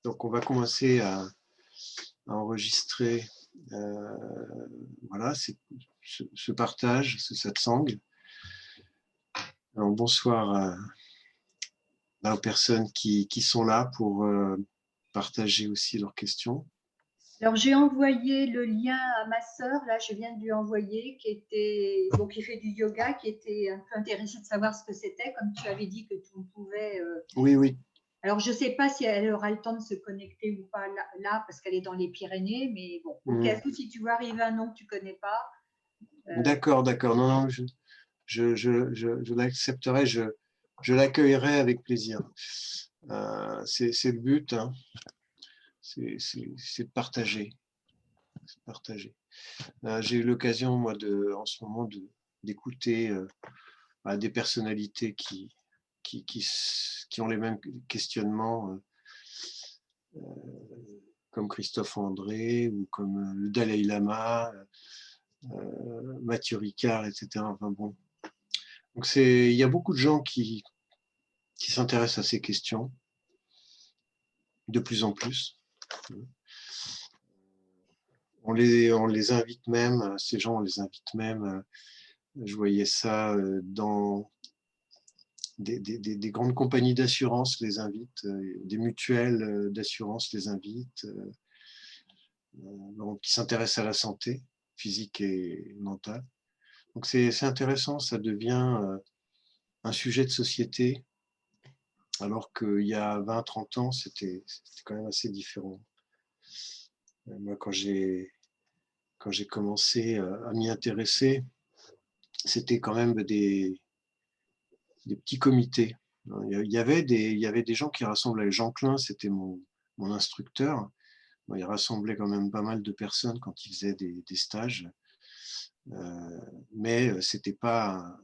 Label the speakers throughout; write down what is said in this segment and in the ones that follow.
Speaker 1: Donc, on va commencer à enregistrer voilà, ce partage, ce satsang. Alors, bonsoir aux personnes qui sont là pour partager aussi leurs questions.
Speaker 2: Alors, j'ai envoyé le lien à ma sœur, là, je viens de lui envoyer, qui fait du yoga, qui était un peu intéressée de savoir ce que c'était, comme tu avais dit que tu pouvais.
Speaker 1: Oui, oui.
Speaker 2: Alors, je ne sais pas si elle aura le temps de se connecter ou pas là parce qu'elle est dans les Pyrénées, mais bon, au cas où, si tu vois arriver un nom que tu ne connais pas.
Speaker 1: D'accord, d'accord. Non, non, je l'accepterai, je l'accueillerai avec plaisir. C'est le but, hein. C'est de partager. J'ai eu l'occasion, moi, en ce moment, d'écouter des personnalités qui ont les mêmes questionnements, comme Christophe André ou comme le Dalai Lama, Mathieu Ricard, etc. Enfin bon. Donc il y a beaucoup de gens qui s'intéressent à ces questions, de plus en plus. On les invite même, ces gens, on les invite même. Je voyais ça dans des grandes compagnies d'assurance les invitent, des mutuelles d'assurance les invitent, qui s'intéressent à la santé physique et mentale. Donc c'est intéressant, ça devient un sujet de société, alors qu'il y a 20-30 ans, c'était quand même assez différent. Moi, quand j'ai commencé à m'y intéresser, c'était quand même des petits comités. Il y avait des gens qui rassemblaient. Jean Klein, c'était mon instructeur. Il rassemblait quand même pas mal de personnes quand il faisait des stages. Mais ce n'était pas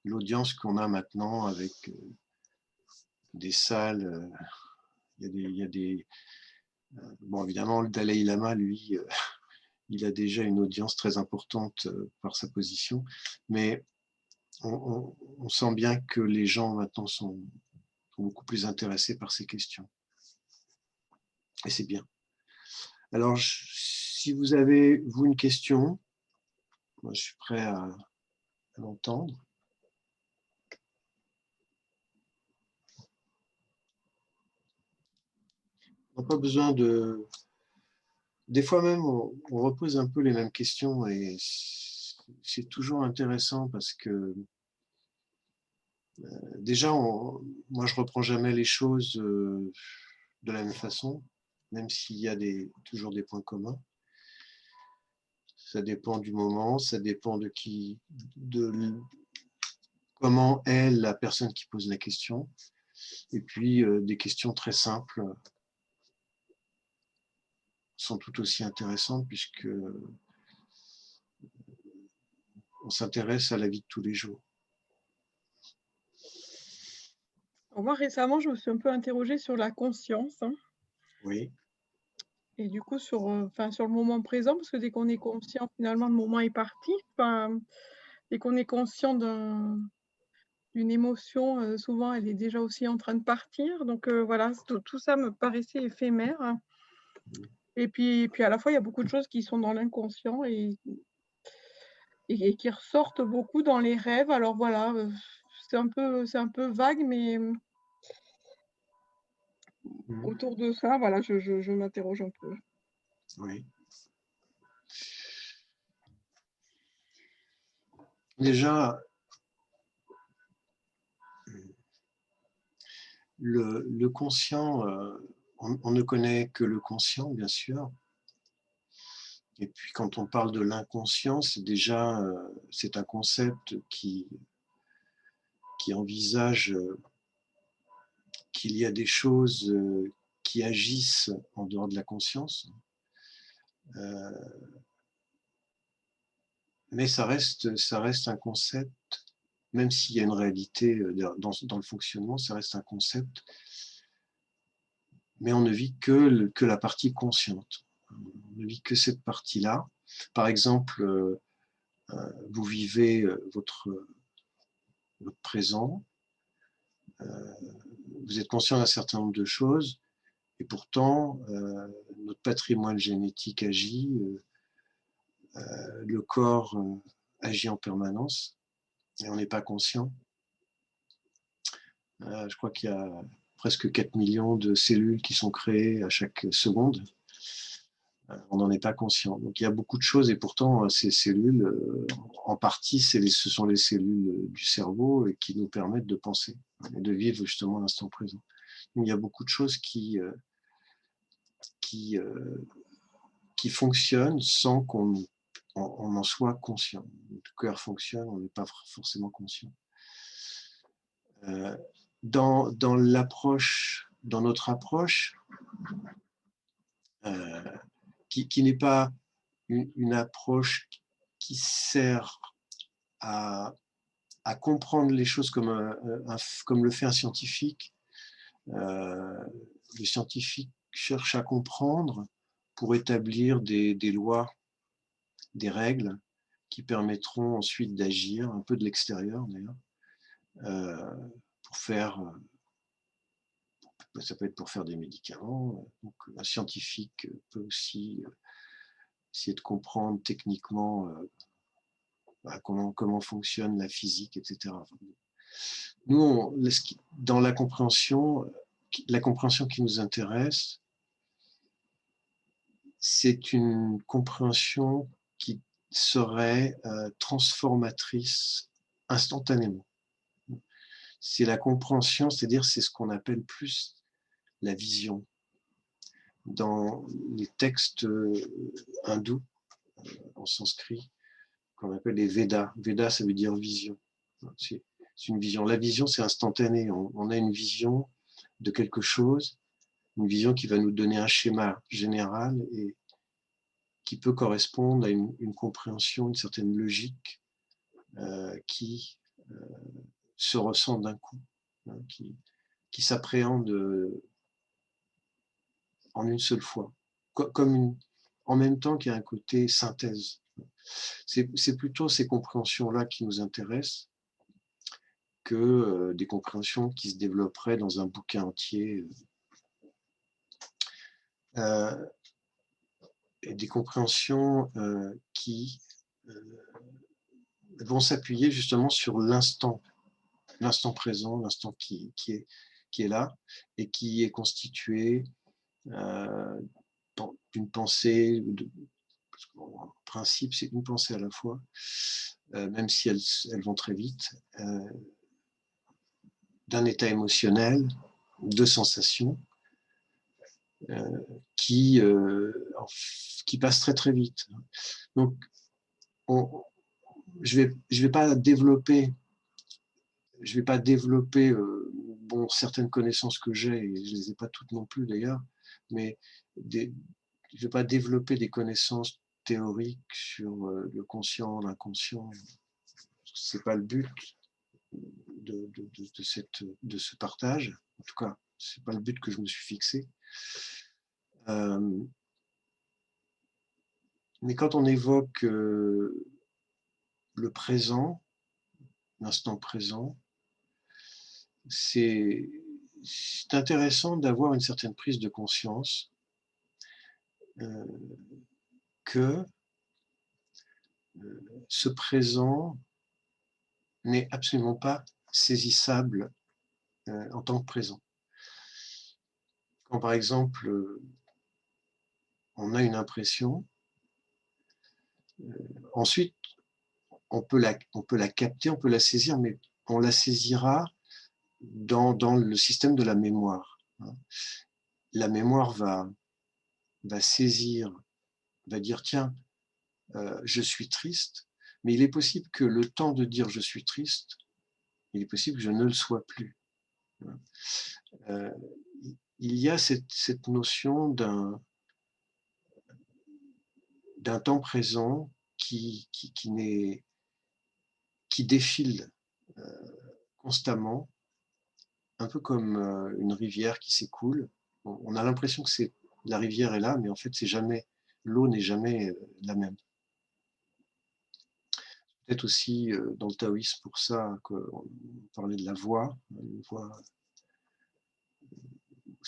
Speaker 1: l'audience qu'on a maintenant avec des salles. Il y a des bon, évidemment, le Dalai Lama, lui, il a déjà une audience très importante par sa position. Mais on sent bien que les gens maintenant sont beaucoup plus intéressés par ces questions. Et c'est bien. Alors, si vous avez, vous, une question, moi, je suis prêt à l'entendre. On n'a pas besoin de... Des fois même, on repose un peu les mêmes questions et c'est toujours intéressant parce que déjà, moi, je reprends jamais les choses de la même façon, même s'il y a toujours des points communs. Ça dépend du moment, ça dépend de comment est la personne qui pose la question. Et puis, des questions très simples sont tout aussi intéressantes puisque on s'intéresse à la vie de tous les jours.
Speaker 3: Alors moi, récemment, je me suis un peu interrogée sur la conscience, hein.
Speaker 1: Oui.
Speaker 3: Et du coup, sur le moment présent, parce que dès qu'on est conscient, finalement, le moment est parti. Enfin, dès qu'on est conscient d'une émotion, souvent, elle est déjà aussi en train de partir. Donc voilà, tout ça me paraissait éphémère. Et puis à la fois, il y a beaucoup de choses qui sont dans l'inconscient et qui ressortent beaucoup dans les rêves. Alors voilà, c'est un peu vague, mais autour de ça, voilà, je m'interroge un peu.
Speaker 1: Oui. Déjà, le conscient, on ne connaît que le conscient, bien sûr. Et puis quand on parle de l'inconscient, c'est un concept qui envisage qu'il y a des choses qui agissent en dehors de la conscience. Mais ça reste un concept, même s'il y a une réalité dans le fonctionnement, ça reste un concept, mais on ne vit que la partie consciente. On ne vit que cette partie-là. Par exemple, vous vivez votre présent, vous êtes conscient d'un certain nombre de choses, Et pourtant, notre patrimoine génétique agit, le corps agit en permanence et on n'est pas conscient. Je crois qu'il y a presque 4 millions de cellules qui sont créées à chaque seconde. On n'en est pas conscient. Donc il y a beaucoup de choses et pourtant ces cellules, en partie, ce sont les cellules du cerveau et qui nous permettent de penser et de vivre justement l'instant présent. Donc, il y a beaucoup de choses qui fonctionnent sans qu'on en soit conscient. Notre cœur fonctionne, on n'est pas forcément conscient. Dans notre approche, qui n'est pas une approche qui sert à comprendre les choses comme le fait un scientifique. Le scientifique cherche à comprendre pour établir des lois, des règles qui permettront ensuite d'agir un peu de l'extérieur d'ailleurs, pour faire, ça peut être pour faire des médicaments. Donc un scientifique peut aussi essayer de comprendre techniquement comment fonctionne la physique, etc. Nous, dans la compréhension qui nous intéresse, c'est une compréhension qui serait transformatrice instantanément. C'est la compréhension, c'est-à-dire c'est ce qu'on appelle plus la vision. Dans les textes hindous, en sanskrit, qu'on appelle les Védas. Védas, ça veut dire vision. C'est une vision. La vision, c'est instantané. On a une vision de quelque chose, une vision qui va nous donner un schéma général et qui peut correspondre à une compréhension, une certaine logique qui se ressent d'un coup, qui s'appréhende en une seule fois, en même temps qu'il y a un côté synthèse. C'est plutôt ces compréhensions-là qui nous intéressent que des compréhensions qui se développeraient dans un bouquin entier. Et des compréhensions qui vont s'appuyer justement sur l'instant présent, l'instant qui est là et qui est constitué d'une pensée, en principe c'est une pensée à la fois, même si elles vont très vite, d'un état émotionnel, de sensations, qui passe très très vite. Donc, je vais pas développer certaines connaissances que j'ai, et je les ai pas toutes non plus d'ailleurs, mais je vais pas développer des connaissances théoriques sur le conscient, l'inconscient. C'est pas le but de ce partage. En tout cas, c'est pas le but que je me suis fixé. Mais quand on évoque le présent, l'instant présent, c'est intéressant d'avoir une certaine prise de conscience que ce présent n'est absolument pas saisissable en tant que présent. Quand par exemple, on a une impression, ensuite, on peut la capter, on peut la saisir, mais on la saisira dans le système de la mémoire. La mémoire va saisir, va dire, tiens, je suis triste, mais il est possible que le temps de dire je suis triste, il est possible que je ne le sois plus. Il y a cette notion d'un temps présent qui défile constamment, un peu comme une rivière qui s'écoule. On a l'impression que la rivière est là, mais en fait, l'eau n'est jamais la même. Peut-être aussi dans le taoïsme pour ça qu'on parlait de la voix, une voix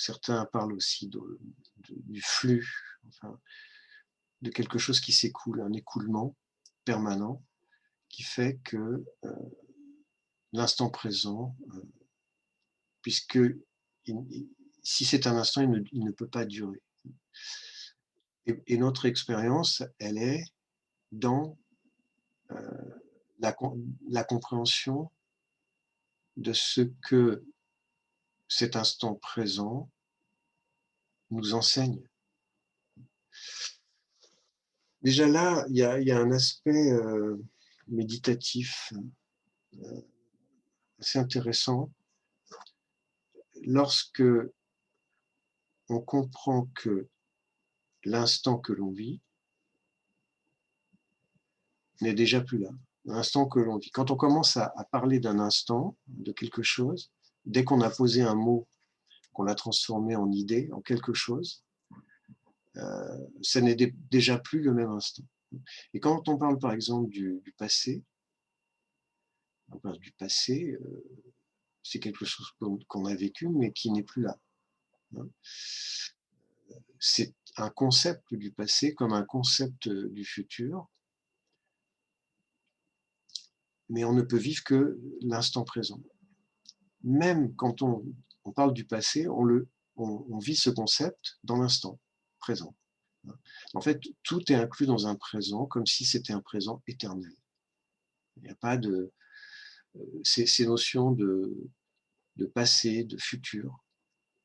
Speaker 1: certains parlent aussi du flux, enfin, de quelque chose qui s'écoule, un écoulement permanent qui fait que l'instant présent, puisque si c'est un instant, il ne peut pas durer. Et notre expérience, elle est dans la compréhension de ce que cet instant présent nous enseigne. Déjà là, il y a un aspect méditatif assez intéressant. Lorsque on comprend que l'instant que l'on vit n'est déjà plus là. L'instant que l'on vit. Quand on commence à parler d'un instant, de quelque chose, dès qu'on a posé un mot, qu'on l'a transformé en idée, en quelque chose, ça n'est déjà plus le même instant. Et quand on parle par exemple du passé, on parle du passé, c'est quelque chose qu'on a vécu mais qui n'est plus là. C'est un concept du passé comme un concept du futur, mais on ne peut vivre que l'instant présent. Même quand on parle du passé, on vit ce concept dans l'instant présent. En fait, tout est inclus dans un présent, comme si c'était un présent éternel. Il n'y a pas de... Ces notions de passé, de futur,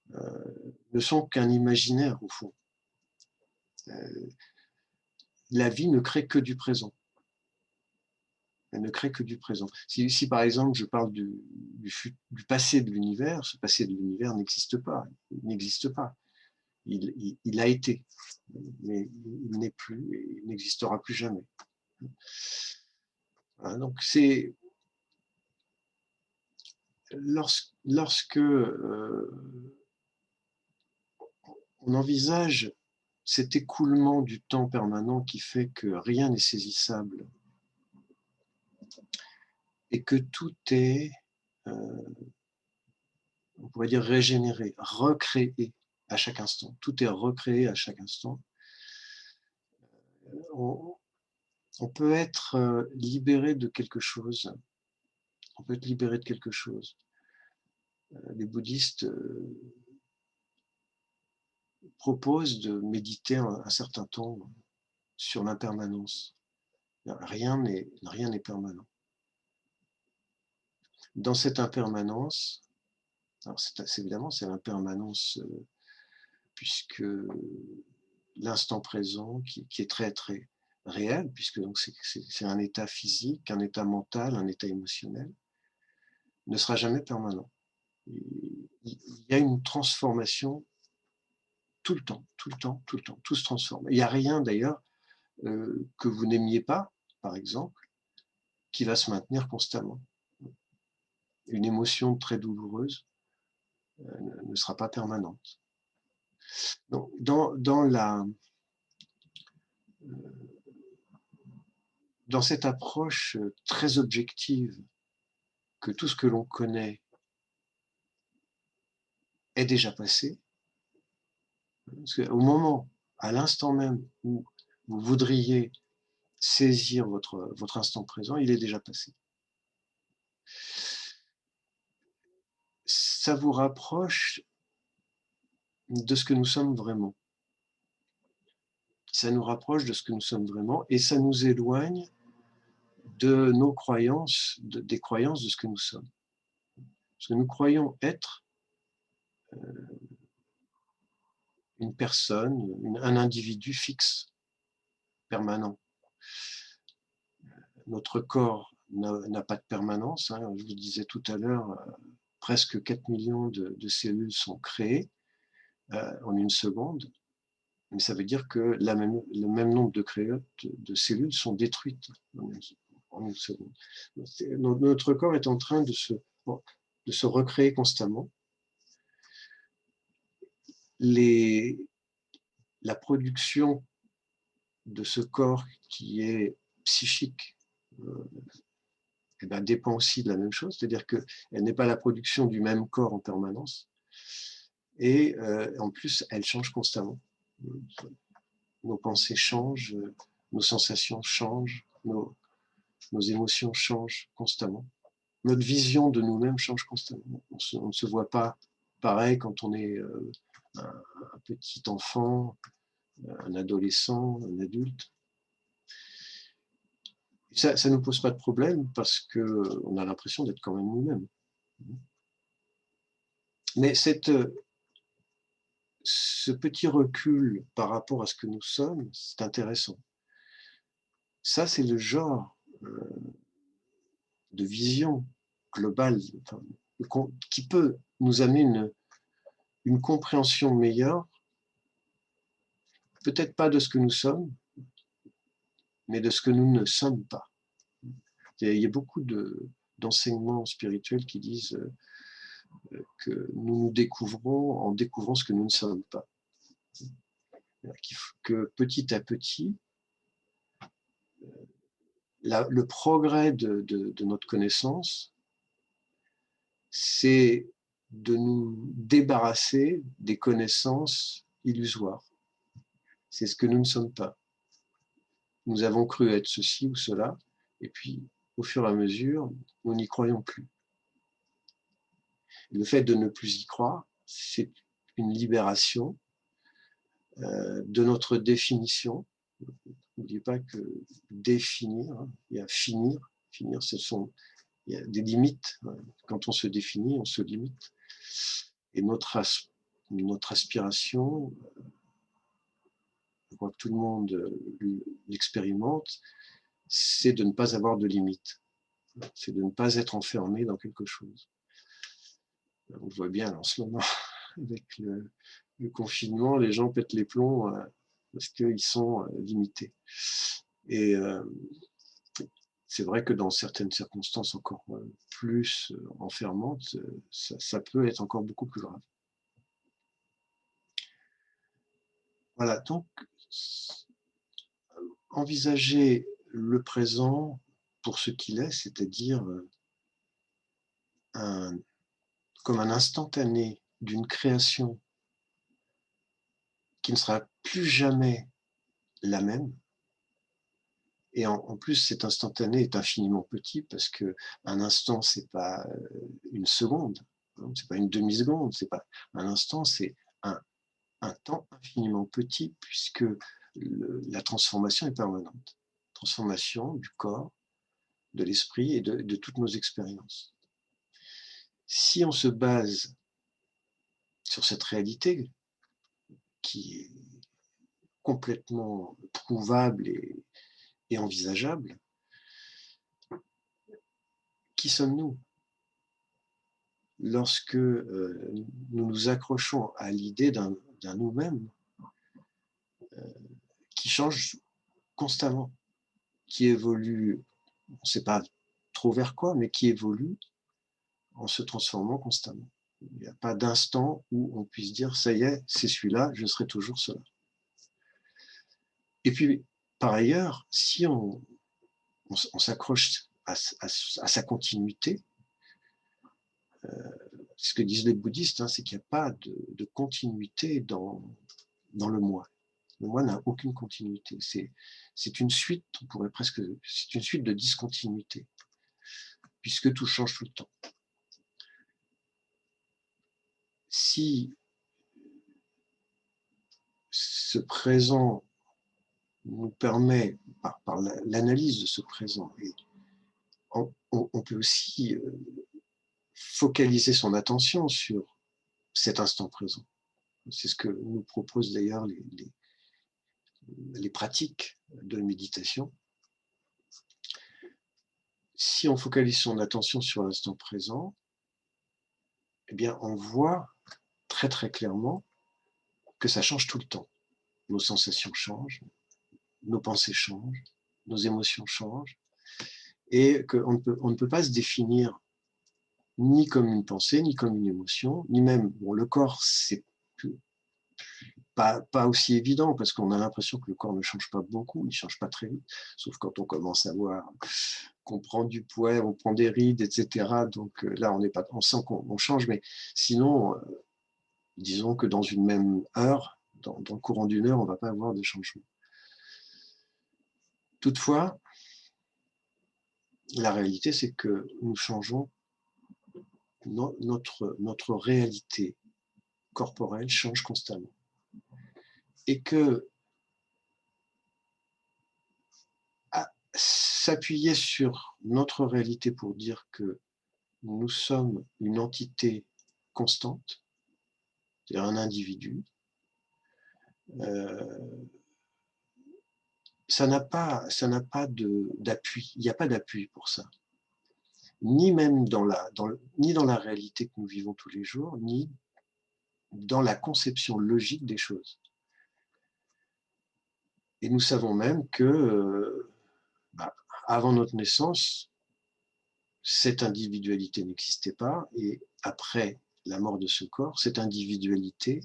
Speaker 1: ne sont qu'un imaginaire, au fond. La vie ne crée que du présent. Elle ne crée que du présent. Si par exemple, je parle du passé de l'univers, ce passé de l'univers n'existe pas. Il n'existe pas. Il a été, mais il n'est plus et il n'existera plus jamais. Voilà, donc c'est lorsque on envisage cet écoulement du temps permanent qui fait que rien n'est saisissable et que tout est, on pourrait dire, régénéré, recréé à chaque instant. Tout est recréé à chaque instant. On peut être libéré de quelque chose. On peut être libéré de quelque chose. Les bouddhistes proposent de méditer un certain temps sur l'impermanence. Rien n'est permanent. Dans cette impermanence, alors évidemment c'est l'impermanence puisque l'instant présent qui est très très réel, puisque c'est un état physique, un état mental, un état émotionnel, ne sera jamais permanent. Il y a une transformation tout le temps, tout le temps, tout le temps, tout se transforme. Il n'y a rien d'ailleurs que vous n'aimiez pas, par exemple, qui va se maintenir constamment. Une émotion très douloureuse ne sera pas permanente. Donc, dans cette approche très objective que tout ce que l'on connaît est déjà passé, parce qu'au moment, à l'instant même où vous voudriez saisir votre instant présent, il est déjà passé. Ça vous rapproche de ce que nous sommes vraiment. Ça nous rapproche de ce que nous sommes vraiment et ça nous éloigne de nos croyances, des croyances de ce que nous sommes. Parce que nous croyons être une personne, un individu fixe, permanent. Notre corps n'a pas de permanence. Hein. Je vous disais tout à l'heure, presque 4 millions de cellules sont créées en une seconde. Mais ça veut dire que le même nombre de cellules sont détruites en une seconde. Notre corps est en train de se recréer constamment. La production de ce corps qui est psychique dépend aussi de la même chose, c'est-à-dire qu'elle n'est pas la production du même corps en permanence, Et en plus, elles changent constamment. Nos pensées changent, nos sensations changent, nos émotions changent constamment. Notre vision de nous-mêmes change constamment. On ne se voit pas pareil quand on est un petit enfant, un adolescent, un adulte. Ça ne nous pose pas de problème parce qu'on a l'impression d'être quand même nous-mêmes. Mais ce petit recul par rapport à ce que nous sommes, c'est intéressant. Ça, c'est le genre de vision globale qui peut nous amener une compréhension meilleure, peut-être pas de ce que nous sommes, mais de ce que nous ne sommes pas. Il y a beaucoup d'enseignements spirituels qui disent que nous nous découvrons en découvrant ce que nous ne sommes pas. Que petit à petit, le progrès de notre connaissance, c'est de nous débarrasser des connaissances illusoires. C'est ce que nous ne sommes pas. Nous avons cru être ceci ou cela, et puis au fur et à mesure, nous n'y croyons plus. Le fait de ne plus y croire, c'est une libération de notre définition. N'oubliez pas que définir, il y a finir. Finir, il y a des limites. Quand on se définit, on se limite. Et notre aspiration, je crois que tout le monde l'expérimente, c'est de ne pas avoir de limites. C'est de ne pas être enfermé dans quelque chose. On le voit bien en ce moment, avec le confinement, les gens pètent les plombs parce qu'ils sont limités. Et c'est vrai que dans certaines circonstances encore plus enfermantes, ça peut être encore beaucoup plus grave. Voilà, donc envisager le présent pour ce qu'il est, c'est-à-dire comme un instantané d'une création qui ne sera plus jamais la même. Et en plus, cet instantané est infiniment petit parce qu'un instant, ce n'est pas une seconde, c'est pas une demi-seconde, c'est pas un instant, c'est un temps infiniment petit puisque la transformation est permanente. Transformation du corps, de l'esprit et de toutes nos expériences. Si on se base sur cette réalité qui est complètement prouvable et envisageable, qui sommes-nous? Lorsque nous nous accrochons à l'idée d'un nous-mêmes qui change constamment, qui évolue, on ne sait pas trop vers quoi, mais qui évolue en se transformant constamment. Il n'y a pas d'instant où on puisse dire « ça y est, c'est celui-là, je serai toujours cela ». Et puis, par ailleurs, si on s'accroche à sa continuité, ce que disent les bouddhistes, c'est qu'il n'y a pas de continuité dans le moi. Le moi n'a aucune continuité. C'est une suite, on pourrait presque, c'est une suite de discontinuité, puisque tout change tout le temps. Si ce présent nous permet, par l'analyse de ce présent, et on peut aussi focaliser son attention sur cet instant présent. C'est ce que nous proposent d'ailleurs les pratiques de méditation. Si on focalise son attention sur l'instant présent, eh bien, on voit très très clairement que ça change tout le temps. Nos sensations changent, nos pensées changent, nos émotions changent, et qu'on ne peut pas se définir ni comme une pensée, ni comme une émotion, ni même, le corps, c'est pas aussi évident, parce qu'on a l'impression que le corps ne change pas beaucoup, il ne change pas très vite, sauf quand on commence à voir qu'on prend du poids, on prend des rides, etc. Donc là, on sent qu'on change, mais sinon, disons que dans une même heure, dans le courant d'une heure, on ne va pas avoir de changement. Toutefois, la réalité, c'est que nous changeons, notre réalité corporelle change constamment. Et que s'appuyer sur notre réalité pour dire que nous sommes une entité constante, c'est-à-dire un individu, ça n'a pas d'appui, il n'y a pas d'appui pour ça. Ni même ni dans la réalité que nous vivons tous les jours, ni dans la conception logique des choses. Et nous savons même que, avant notre naissance, cette individualité n'existait pas, et après la mort de ce corps, cette individualité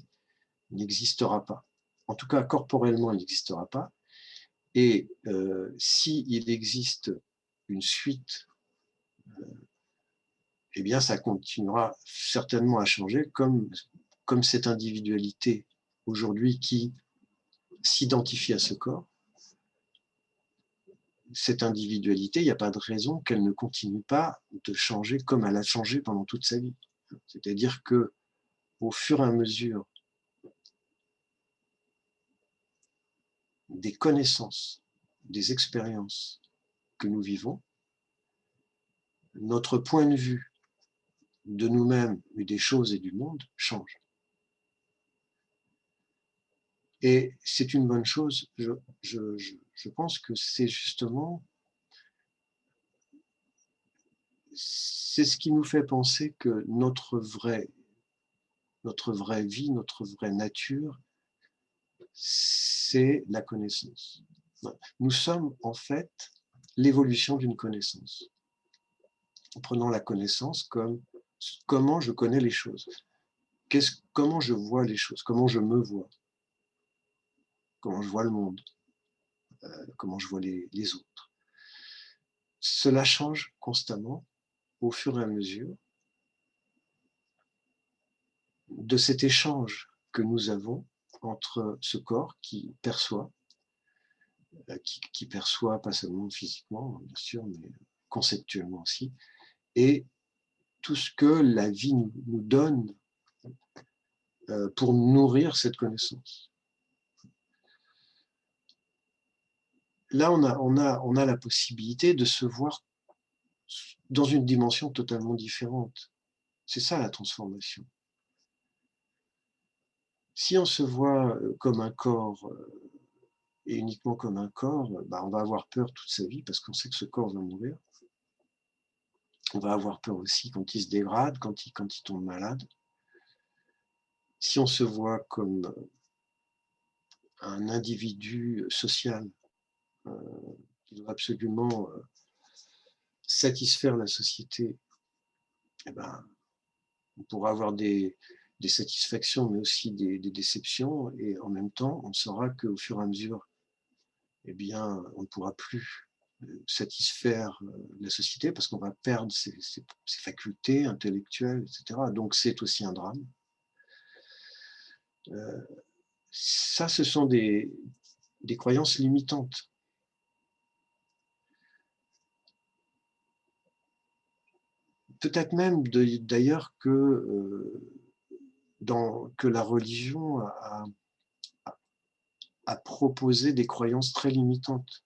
Speaker 1: n'existera pas. En tout cas, corporellement, elle n'existera pas. Et s'il existe une suite, eh bien, ça continuera certainement à changer, comme cette individualité aujourd'hui qui s'identifie à ce corps. Cette individualité, il n'y a pas de raison qu'elle ne continue pas de changer comme elle a changé pendant toute sa vie. C'est-à-dire que, au fur et à mesure des connaissances, des expériences que nous vivons, notre point de vue de nous-mêmes, des choses et du monde change. Et c'est une bonne chose. Je pense que c'est justement, c'est ce qui nous fait penser que notre vraie vie, notre vraie nature, c'est la connaissance. Nous sommes en fait l'évolution d'une connaissance. En prenant la connaissance comme comment je connais les choses, comment je vois les choses, comment je me vois, comment je vois le monde, comment je vois les autres. Cela change constamment au fur et à mesure de cet échange que nous avons entre ce corps qui perçoit pas seulement physiquement, bien sûr, mais conceptuellement aussi, et tout ce que la vie nous donne pour nourrir cette connaissance. Là, on a la possibilité de se voir dans une dimension totalement différente. C'est ça la transformation. Si on se voit comme un corps, et uniquement comme un corps, on va avoir peur toute sa vie parce qu'on sait que ce corps va mourir. On va avoir peur aussi quand il se dégrade, quand il tombe malade. Si on se voit comme un individu social qui doit absolument satisfaire la société, on pourra avoir des satisfactions, mais aussi des déceptions, et en même temps, on saura qu'au fur et à mesure, on ne pourra plus satisfaire la société parce qu'on va perdre ses facultés intellectuelles, etc. Donc c'est aussi un drame. Ça, ce sont des croyances limitantes. Peut-être même d'ailleurs que la religion a proposé des croyances très limitantes.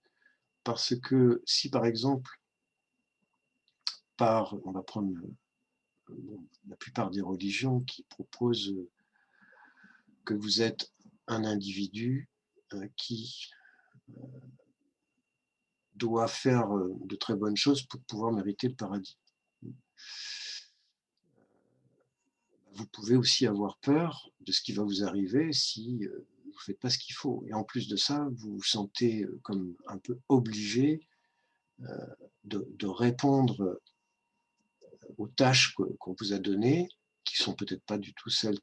Speaker 1: Parce que si par exemple, on va prendre la plupart des religions qui proposent que vous êtes un individu qui doit faire de très bonnes choses pour pouvoir mériter le paradis. Vous pouvez aussi avoir peur de ce qui va vous arriver si vous ne faites pas ce qu'il faut. Et en plus de ça, vous vous sentez comme un peu obligé de répondre aux tâches qu'on vous a données, qui sont peut-être pas du tout celles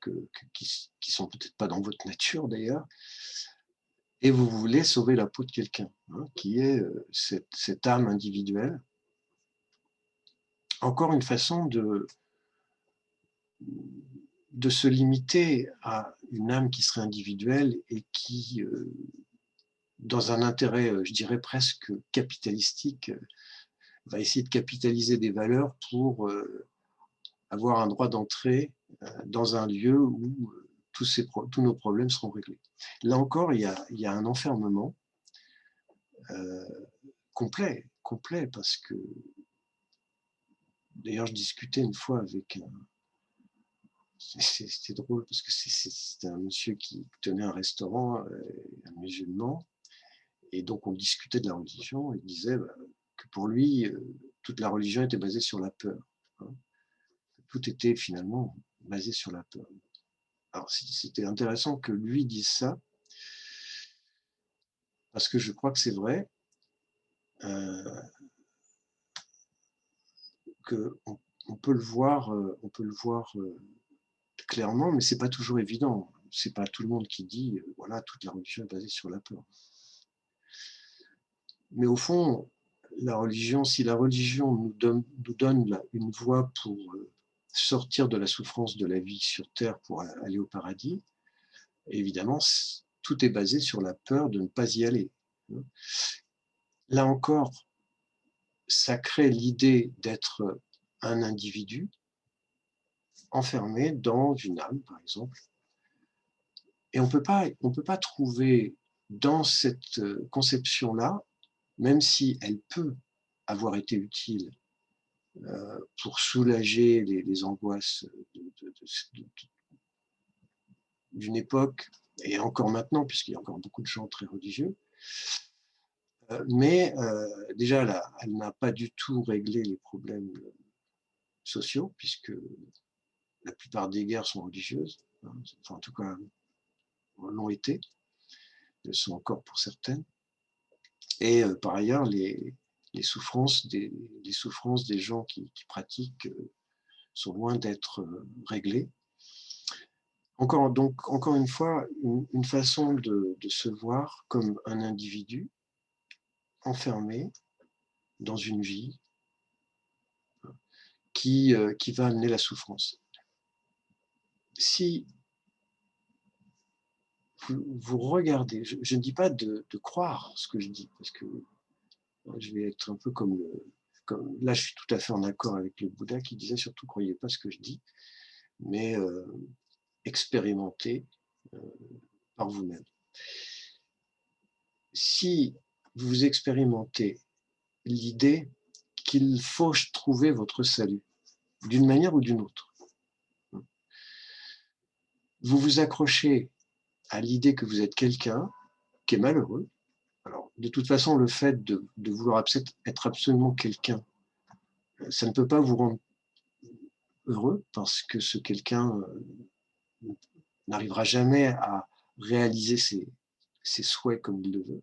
Speaker 1: qui sont peut-être pas dans votre nature d'ailleurs, et vous voulez sauver la peau de quelqu'un, qui est cette âme individuelle. Encore une façon de se limiter à une âme qui serait individuelle et qui, dans un intérêt, je dirais presque capitalistique, va essayer de capitaliser des valeurs pour avoir un droit d'entrée dans un lieu où tous nos problèmes seront réglés. Là encore, il y a un enfermement complet, parce que, d'ailleurs, je discutais une fois avec c'était drôle, parce que c'était un monsieur qui tenait un restaurant, un musulman, et donc on discutait de la religion, et il disait que pour lui, toute la religion était basée sur la peur. Hein. Tout était finalement basé sur la peur. Alors c'était intéressant que lui dise ça, parce que je crois que c'est vrai, qu'on peut le voir, clairement, mais c'est pas toujours évident. C'est pas tout le monde qui dit, voilà, toute la religion est basée sur la peur. Mais au fond, la religion, si la religion nous donne une voie pour sortir de la souffrance de la vie sur Terre pour aller au paradis, évidemment, tout est basé sur la peur de ne pas y aller. Là encore, ça crée l'idée d'être un individu enfermé dans une âme, par exemple. Et on peut pas trouver dans cette conception-là, même si elle peut avoir été utile pour soulager les angoisses d'une époque, et encore maintenant, puisqu'il y a encore beaucoup de gens très religieux, mais déjà, elle n'a pas du tout réglé les problèmes sociaux, puisque la plupart des guerres sont religieuses, hein, enfin, en tout cas, l'ont été, elles sont encore pour certaines. Et par ailleurs, les souffrances des gens qui pratiquent sont loin d'être réglées. Encore une fois, une façon de se voir comme un individu enfermé dans une vie qui va amener la souffrance. Si vous regardez, je ne dis pas de croire ce que je dis, parce que je vais être un peu comme là, je suis tout à fait en accord avec le Bouddha qui disait surtout croyez pas ce que je dis, mais expérimentez par vous-même. Si vous expérimentez l'idée qu'il faut trouver votre salut, d'une manière ou d'une autre, vous vous accrochez à l'idée que vous êtes quelqu'un qui est malheureux. Alors, de toute façon, le fait de vouloir être absolument quelqu'un, ça ne peut pas vous rendre heureux, parce que ce quelqu'un n'arrivera jamais à réaliser ses souhaits comme il le veut.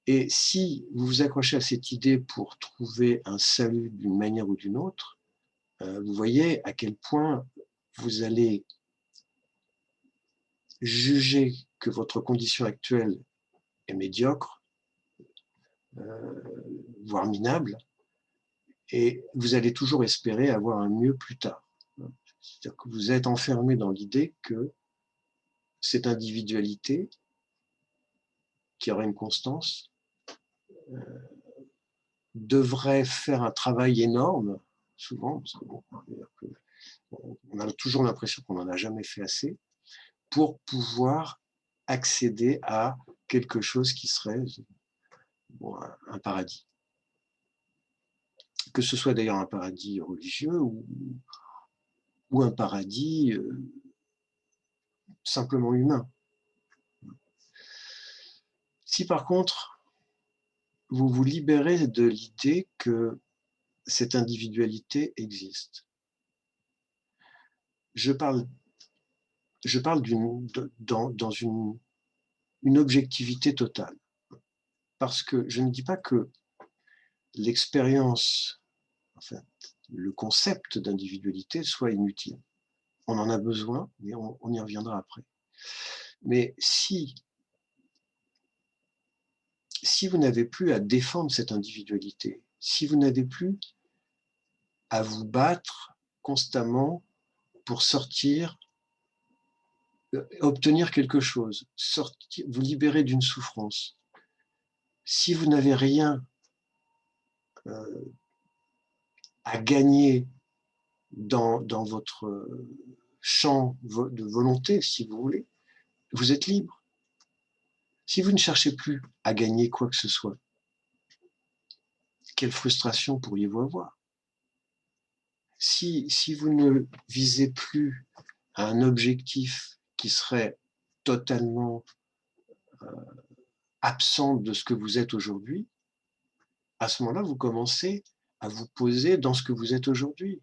Speaker 1: Et si vous vous accrochez à cette idée pour trouver un salut d'une manière ou d'une autre, vous voyez à quel point vous allez juger que votre condition actuelle est médiocre, voire minable, et vous allez toujours espérer avoir un mieux plus tard. C'est-à-dire que vous êtes enfermé dans l'idée que cette individualité, qui aurait une constance, devrait faire un travail énorme, souvent, parce que on a toujours l'impression qu'on n'en a jamais fait assez, pour pouvoir accéder à quelque chose qui serait un paradis. Que ce soit d'ailleurs un paradis religieux ou un paradis simplement humain. Si par contre, vous vous libérez de l'idée que cette individualité existe, je parle dans une objectivité totale. Parce que je ne dis pas que l'expérience, enfin, le concept d'individualité soit inutile. On en a besoin, mais on y reviendra après. Mais si vous n'avez plus à défendre cette individualité, si vous n'avez plus à vous battre constamment pour sortir, obtenir quelque chose, sortir, vous libérer d'une souffrance. Si vous n'avez rien à gagner dans votre champ de volonté, si vous voulez, vous êtes libre. Si vous ne cherchez plus à gagner quoi que ce soit, quelle frustration pourriez-vous avoir? Si vous ne visez plus à un objectif qui serait totalement absent de ce que vous êtes aujourd'hui, à ce moment-là, vous commencez à vous poser dans ce que vous êtes aujourd'hui,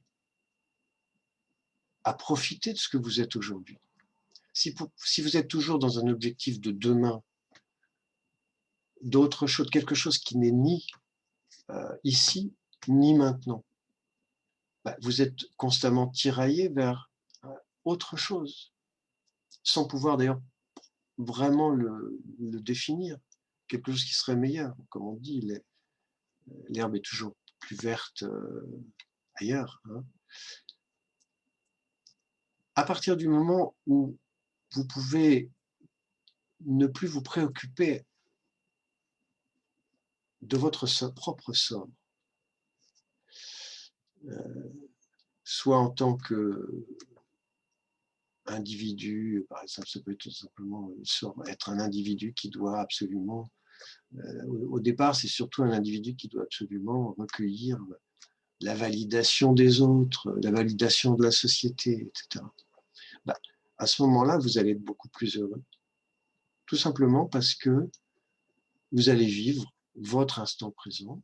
Speaker 1: à profiter de ce que vous êtes aujourd'hui. Si vous êtes toujours dans un objectif de demain, d'autre chose, quelque chose qui n'est ni ici, ni maintenant, vous êtes constamment tiraillé vers autre chose, sans pouvoir d'ailleurs vraiment le définir, quelque chose qui serait meilleur. Comme on dit, l'herbe est toujours plus verte ailleurs. Hein. À partir du moment où vous pouvez ne plus vous préoccuper de votre propre sort, soit en tant qu'individu, par exemple, ça peut être tout simplement être un individu qui doit absolument, au départ, c'est surtout un individu qui doit absolument recueillir la validation des autres, la validation de la société, etc. À ce moment-là, vous allez être beaucoup plus heureux. Tout simplement parce que vous allez vivre votre instant présent.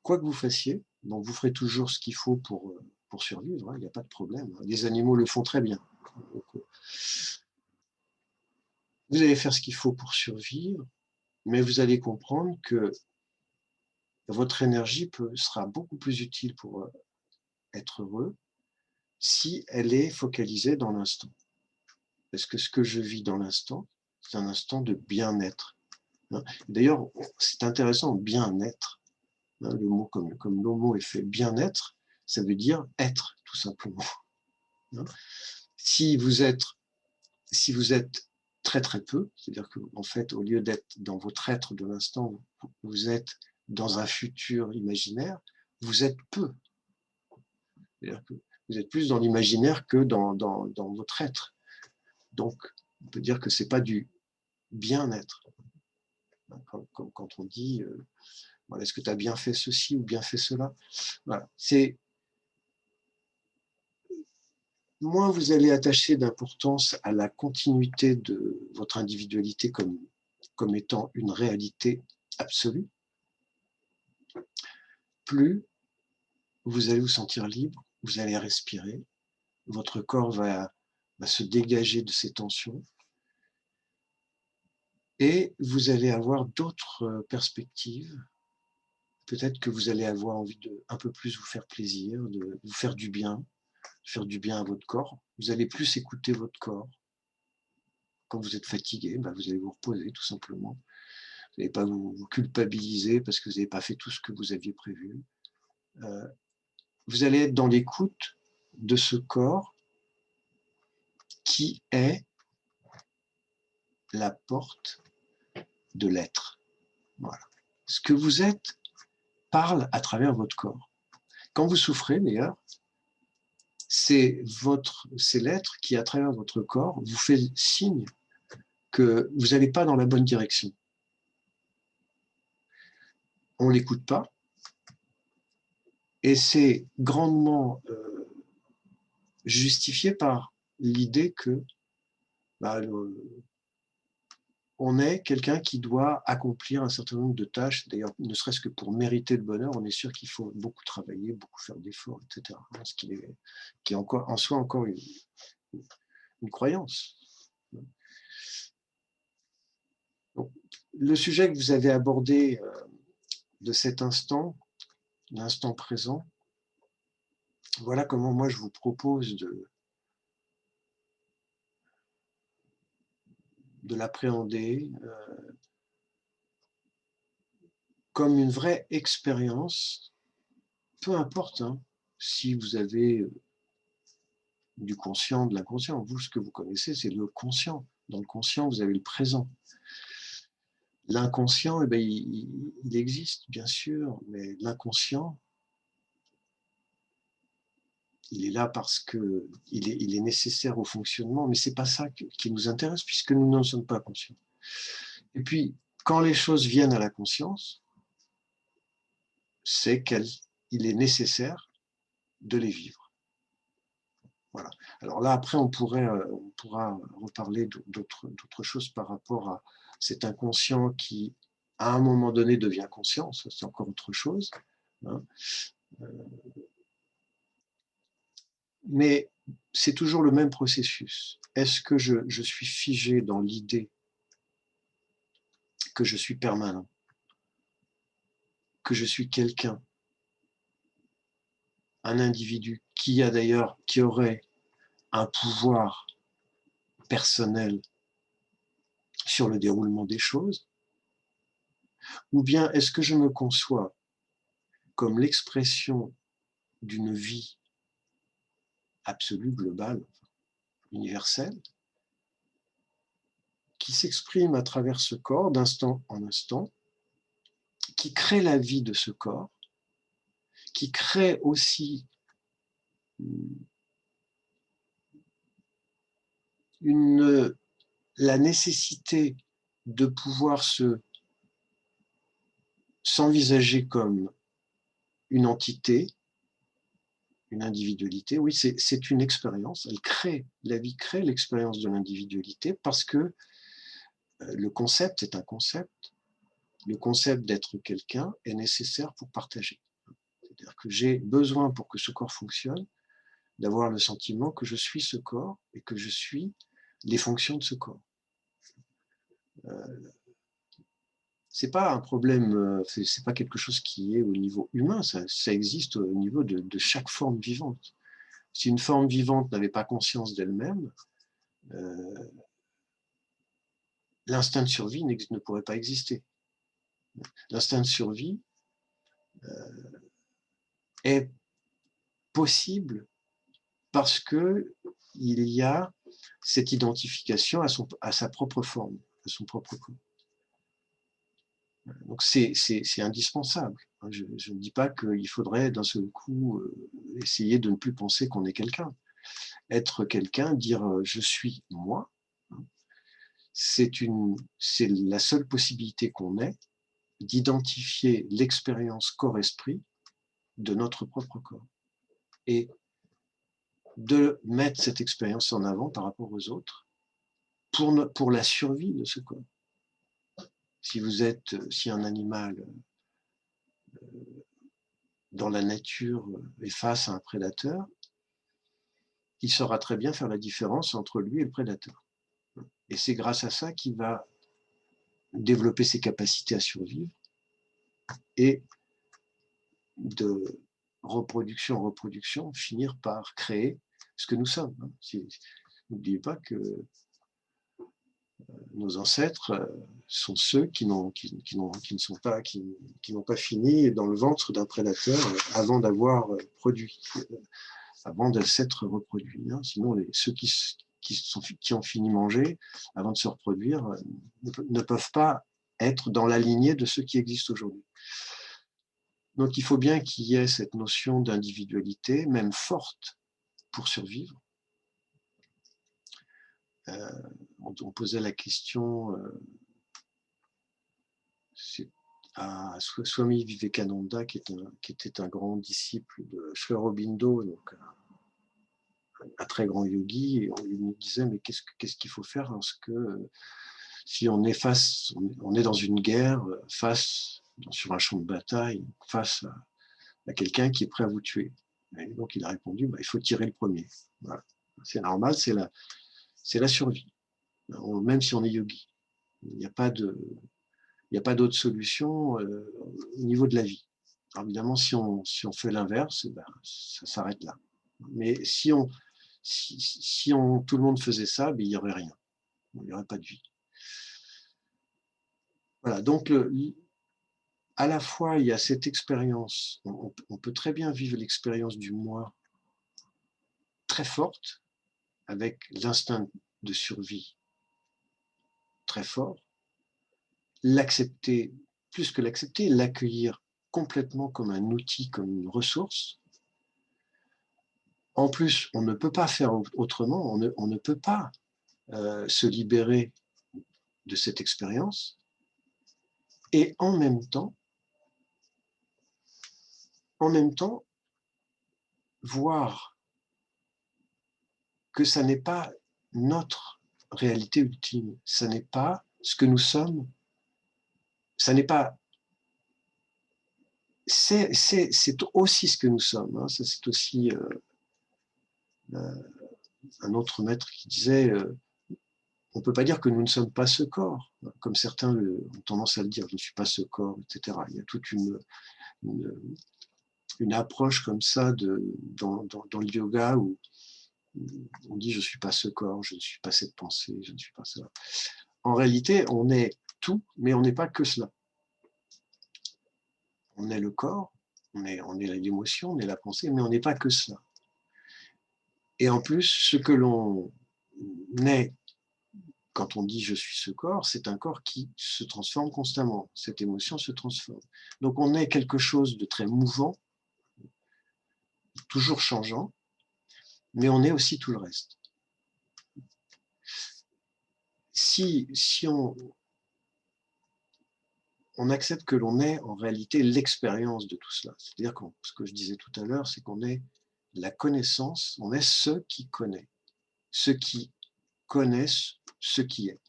Speaker 1: Quoi que vous fassiez, donc vous ferez toujours ce qu'il faut pour survivre, hein, il n'y a pas de problème. Les animaux le font très bien. Donc, vous allez faire ce qu'il faut pour survivre, mais vous allez comprendre que votre énergie sera beaucoup plus utile pour être heureux si elle est focalisée dans l'instant. Parce que ce que je vis dans l'instant, c'est un instant de bien-être. D'ailleurs, c'est intéressant, bien-être. Le mot, comme le mot est fait, bien-être, ça veut dire être, tout simplement. Si vous êtes très très peu, c'est-à-dire qu'en fait, au lieu d'être dans votre être de l'instant, vous êtes dans un futur imaginaire, vous êtes peu. C'est-à-dire que vous êtes plus dans l'imaginaire que dans votre être. Donc, on peut dire que ce n'est pas du bien-être. Quand on dit voilà, est-ce que tu as bien fait ceci ou bien fait cela, voilà. C'est moins vous allez attacher d'importance à la continuité de votre individualité comme étant une réalité absolue, plus vous allez vous sentir libre, vous allez respirer, votre corps va se dégager de ces tensions et vous allez avoir d'autres perspectives. Peut-être que vous allez avoir envie de un peu plus vous faire plaisir, de vous faire du bien à votre corps. Vous allez plus écouter votre corps. Quand vous êtes fatigué, vous allez vous reposer tout simplement. Vous n'allez pas vous culpabiliser parce que vous n'avez pas fait tout ce que vous aviez prévu. Vous allez être dans l'écoute de ce corps qui est la porte de l'être. Voilà. Ce que vous êtes parle à travers votre corps. Quand vous souffrez, d'ailleurs, c'est l'être qui, à travers votre corps, vous fait signe que vous n'allez pas dans la bonne direction. On ne l'écoute pas, et c'est grandement justifié par l'idée que on est quelqu'un qui doit accomplir un certain nombre de tâches, d'ailleurs, ne serait-ce que pour mériter le bonheur, on est sûr qu'il faut beaucoup travailler, beaucoup faire d'efforts, etc. Ce qui est encore, en soi encore une croyance. Donc, le sujet que vous avez abordé de cet instant, l'instant présent, voilà comment moi je vous propose de l'appréhender comme une vraie expérience, peu importe si vous avez du conscient, de l'inconscient. Vous, ce que vous connaissez, c'est le conscient. Dans le conscient, vous avez le présent. L'inconscient, eh bien, il existe, bien sûr, mais l'inconscient, il est là parce qu'il est nécessaire au fonctionnement, mais ce n'est pas ça qui nous intéresse, puisque nous n'en sommes pas conscients. Et puis, quand les choses viennent à la conscience, c'est qu'il est nécessaire de les vivre. Voilà. Alors là, après, on pourra reparler d'autres choses par rapport à cet inconscient qui, à un moment donné, devient conscient. Ça, c'est encore autre chose. Hein. Mais c'est toujours le même processus. Est-ce que je suis figé dans l'idée que je suis permanent, que je suis quelqu'un, un individu qui aurait un pouvoir personnel sur le déroulement des choses, ou bien est-ce que je me conçois comme l'expression d'une vie absolue, globale, universelle, qui s'exprime à travers ce corps d'instant en instant, qui crée la vie de ce corps, qui crée aussi la nécessité de pouvoir s'envisager comme une entité, une individualité. Oui, c'est une expérience. La vie crée l'expérience de l'individualité parce que le concept est un concept. Le concept d'être quelqu'un est nécessaire pour partager. C'est-à-dire que j'ai besoin, pour que ce corps fonctionne, d'avoir le sentiment que je suis ce corps et que je suis les fonctions de ce corps. C'est pas un problème, c'est pas quelque chose qui est au niveau humain, ça existe au niveau de chaque forme vivante. Si une forme vivante n'avait pas conscience d'elle-même, l'instinct de survie ne pourrait pas exister. L'instinct de survie est possible parce qu'il y a cette identification à sa propre forme, à son propre corps. Donc c'est indispensable. Je ne dis pas qu'il faudrait d'un seul coup essayer de ne plus penser qu'on est quelqu'un. Être quelqu'un, dire je suis moi, c'est la seule possibilité qu'on ait d'identifier l'expérience corps-esprit de notre propre corps et de mettre cette expérience en avant par rapport aux autres pour la survie de ce corps. Si un animal dans la nature est face à un prédateur, il saura très bien faire la différence entre lui et le prédateur. Et c'est grâce à ça qu'il va développer ses capacités à survivre et de reproduction en reproduction, finir par créer ce que nous sommes. N'oubliez pas que nos ancêtres sont ceux qui n'ont pas fini dans le ventre d'un prédateur avant d'avoir produit, avant de s'être reproduits. Sinon, ceux qui ont fini manger avant de se reproduire ne peuvent pas être dans la lignée de ceux qui existent aujourd'hui. Donc il faut bien qu'il y ait cette notion d'individualité, même forte, pour survivre. On posait la question à Swami Vivekananda, qui était un grand disciple de Sri Aurobindo, donc un très grand yogi, et on lui disait mais qu'est-ce qu'il faut faire lorsque si on est dans une guerre sur un champ de bataille face à quelqu'un qui est prêt à vous tuer. Et donc il a répondu il faut tirer le premier. Voilà. C'est normal, c'est la survie. Même si on est yogi, il n'y a pas d'autre solution au niveau de la vie. Alors évidemment, si on fait l'inverse, ça s'arrête là. Mais si tout le monde faisait ça, il n'y aurait rien. Il n'y aurait pas de vie. Voilà, donc à la fois, il y a cette expérience, on peut très bien vivre l'expérience du moi très forte, avec l'instinct de survie très fort, l'accepter, plus que l'accepter, l'accueillir complètement comme un outil, comme une ressource. En plus, on ne peut pas faire autrement, on ne peut pas se libérer de cette expérience, et en même temps, voir que ça n'est pas notre réalité ultime, ça n'est pas ce que nous sommes, ça n'est pas... C'est aussi ce que nous sommes, hein. C'est aussi un autre maître qui disait on ne peut pas dire que nous ne sommes pas ce corps, comme certains ont tendance à le dire, je ne suis pas ce corps, etc. Il y a toute une approche comme ça dans le yoga où on dit je ne suis pas ce corps, je ne suis pas cette pensée, je ne suis pas cela. En réalité, on est tout, mais on n'est pas que cela. On est le corps, on est l'émotion, on est la pensée, mais on n'est pas que cela. Et en plus, ce que l'on est quand on dit je suis ce corps, c'est un corps qui se transforme constamment. Cette émotion se transforme. Donc on est quelque chose de très mouvant, toujours changeant, mais on est aussi tout le reste. Si on accepte que l'on est en réalité l'expérience de tout cela, c'est-à-dire que ce que je disais tout à l'heure, c'est qu'on est la connaissance, on est ce qui connaît, ce qui connaissent ce qui est.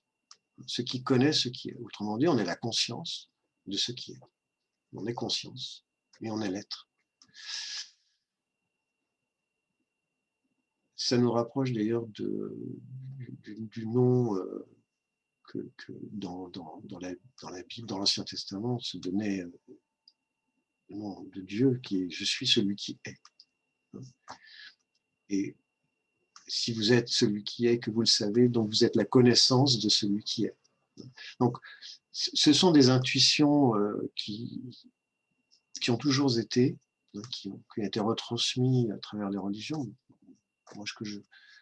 Speaker 1: Ce qui connaît ce qui est. Autrement dit, on est la conscience de ce qui est. On est conscience et on est l'être. Ça nous rapproche d'ailleurs du nom que dans la Bible, dans l'Ancien Testament, se donnait le nom de Dieu qui est « Je suis celui qui est ». Et si vous êtes celui qui est, que vous le savez, donc vous êtes la connaissance de celui qui est. Donc, ce sont des intuitions qui ont toujours été, qui ont été retransmises à travers les religions. Moi,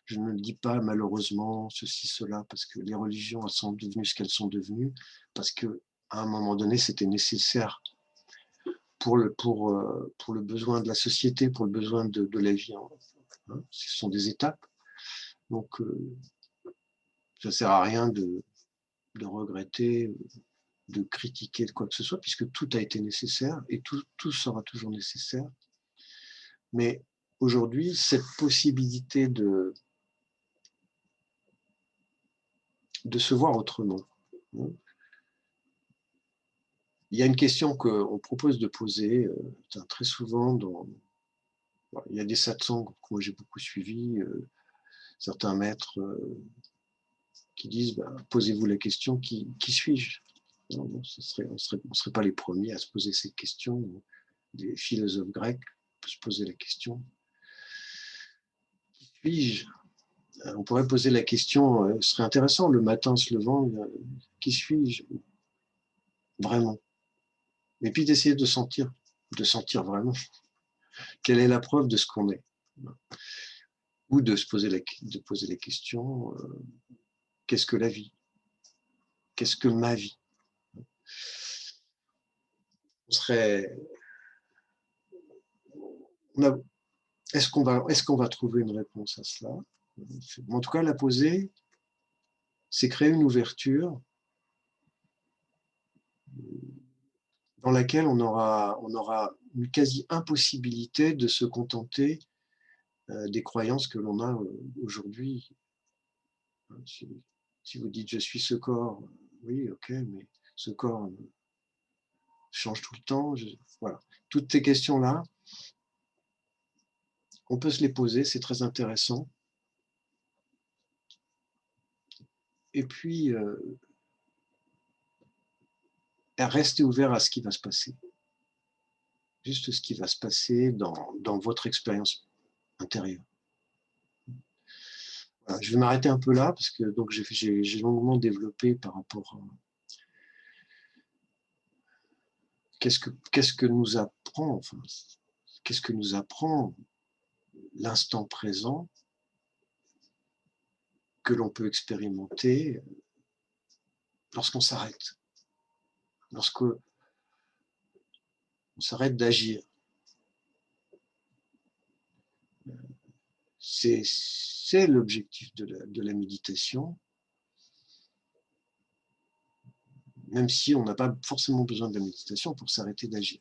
Speaker 1: je ne le dis pas malheureusement, ceci, cela, parce que les religions elles sont devenues ce qu'elles sont devenues, parce qu'à un moment donné, c'était nécessaire pour le besoin de la société, pour le besoin de la vie. Hein. Ce sont des étapes. Donc, ça ne sert à rien de regretter, de critiquer de quoi que ce soit, puisque tout a été nécessaire et tout sera toujours nécessaire. Mais aujourd'hui, cette possibilité de se voir autrement. Il y a une question qu'on propose de poser très souvent il y a des satsangs que moi j'ai beaucoup suivis, certains maîtres qui disent posez-vous la question qui suis-je? On ne serait pas les premiers à se poser cette question. Des philosophes grecs peuvent se poser la question qui suis-je? On pourrait poser la question, ce serait intéressant le matin en se levant, qui suis-je vraiment? Et puis d'essayer de sentir vraiment quelle est la preuve de ce qu'on est. Ou de poser les questions, qu'est-ce que la vie? Qu'est-ce que ma vie? Est-ce qu'on va trouver une réponse à cela? En tout cas, la poser, c'est créer une ouverture dans laquelle on aura une quasi-impossibilité de se contenter des croyances que l'on a aujourd'hui. Si vous dites « je suis ce corps », oui, ok, mais ce corps change tout le temps. Voilà. Toutes ces questions-là, on peut se les poser, c'est très intéressant. Et puis, restez ouvert à ce qui va se passer. Juste ce qui va se passer dans votre expérience intérieure. Voilà, je vais m'arrêter un peu là, parce que j'ai longuement développé par rapport à qu'est-ce que nous apprend, enfin, qu'est-ce que nous apprend l'instant présent que l'on peut expérimenter lorsqu'on s'arrête, lorsqu'on s'arrête d'agir. C'est l'objectif de la méditation, même si on n'a pas forcément besoin de la méditation pour s'arrêter d'agir,